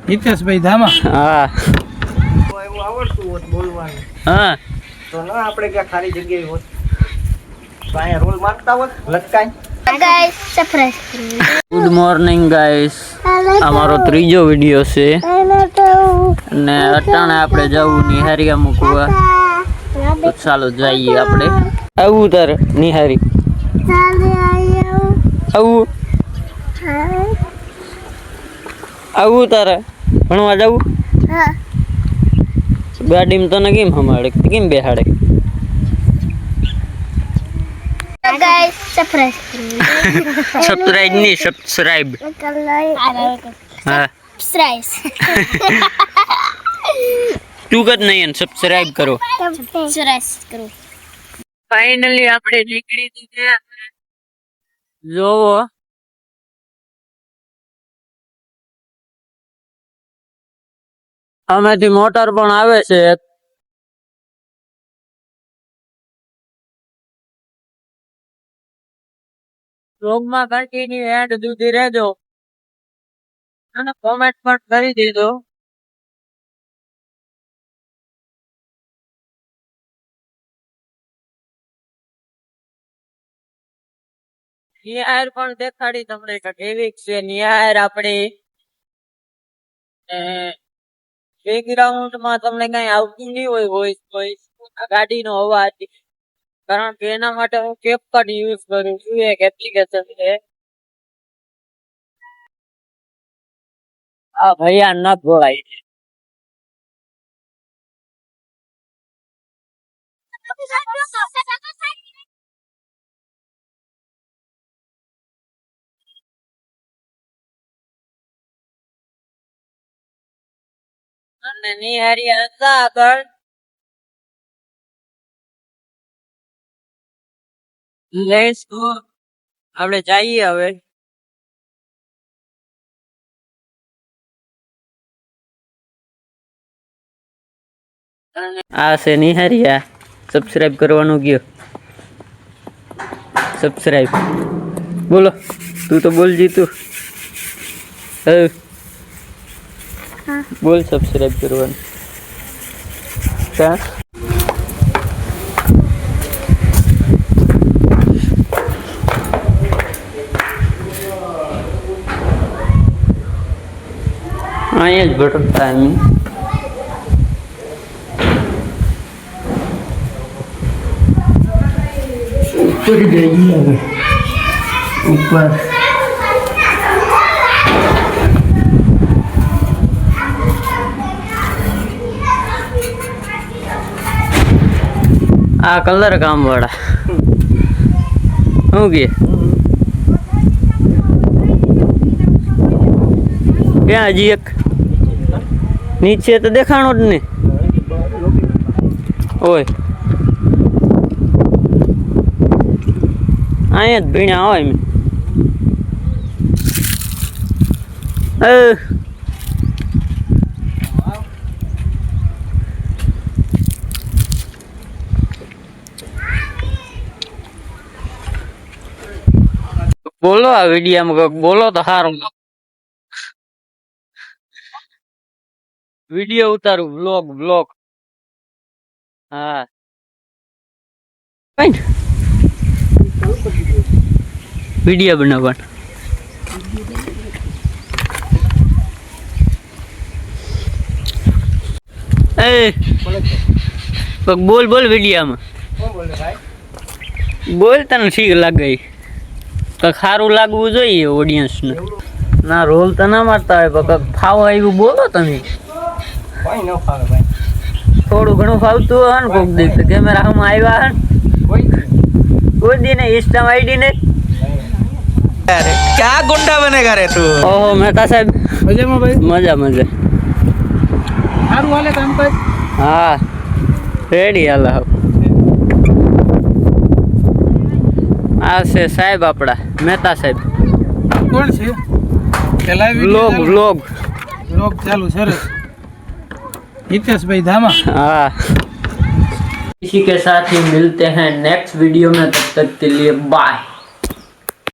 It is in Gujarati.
હિતેશભાઈ ધામા. હા એવું આવડતું હોત બોલવાનું હા તો ના આપણે ક્યાં ખાલી જગ્યાએ હોત તો અહીંયા રોલ મારતા હોત લટકાઈ. ગુડ મોર્નિંગ ગાઈસ, અમારો ત્રીજો વિડિયો છે અને અટાણે આપણે જવું નિહારિયા મૂકવા, તો ચાલો જઈએ આપણે. આવું તારે નિહારી આવું આવું તારે ભણવા જવું? ગાડીમાં તને કેમ હમાડે, કેમ બેહાડે? સબસ્ક્રાઇબ નહીં, સબસ્ક્રાઇબ. હા તું કદ નહીં, સબસ્ક્રાઇબ કરો. ફાઇનલી આપણે નીકળી દીધે. જોવો આમાંથી મોટર પણ આવે છે. વ્લોગમાં કન્ટિન્યુ એન્ડ સુધી રહેજો અને કોમેન્ટ પણ કરી દેજો. નિહાર પણ દેખાડી તમને કેવી છે નિહાર આપણી. બેકગ્રાઉન્ડ માં તમને કઈ આવતું નહીં હોય વોઇસ ગાડીનો અવાજ, કારણ કે એના માટે હું કેપકટ યુઝ કરું છું. એક એપ્લિકેશન છે. આ ભૈયા ન બોલાય. અને નિહારિયા હતા આગળ. લેટ્સ ગો, આપણે જઈએ હવે. આ છે નિહારિયા. સબસ્ક્રાઇબ કરવાનું ગયો. સબસ્ક્રાઇબ બોલો, તું તો બોલ જીતું. બોલ સબસ્ક્રાઇબ કરવાનું. ક્યાં અહીંયા જ ભટકતા એમ. ઉપર જઈએ હવે, ઉપર. આ કલર કામ વાળા શું કે ક્યાં હજી એક નીચે તો દેખાણો જ ને. ઓય અહીંયા જ ભીણ્યા હોય મેં. બોલો આ વિડીયામાં બોલો તો સારું. વિડીયો ઉતારું, વ્લોગ. હા વિડીયો બનાવવાનું. બોલ વિડીયામાં બોલ. તને ઠીક લાગે કઈક સારું લાગવું જોઈએ ઓડિયન્સ ને. ના રોલ તો ના મારતા હોય પણ કઈક ફાવ આવ્યું બોલો તમે. થોડું ઘણું ફાવતું હોય ને કોક દી કેમેરા હમણાં આવ્યા હે કોઈ દી ને ઇન્સ્ટામાં આઈડી ને. ક્યાં ગુંડા બનેગા રે તું? ઓહો મહેતા સાહેબ મજામાં ભાઈ? મજા સારું હાલે કામ કઈ? હા રેડી હાલ. આ છે સાહેબ આપડા મહેતા સાહેબ. કોણ છે? પેલા વ્લોગ ચાલુ. સરસ. हितेशभाई धामा. हाँ, इसी के साथ ही मिलते हैं नेक्स्ट वीडियो में. तब तक के लिए बाय.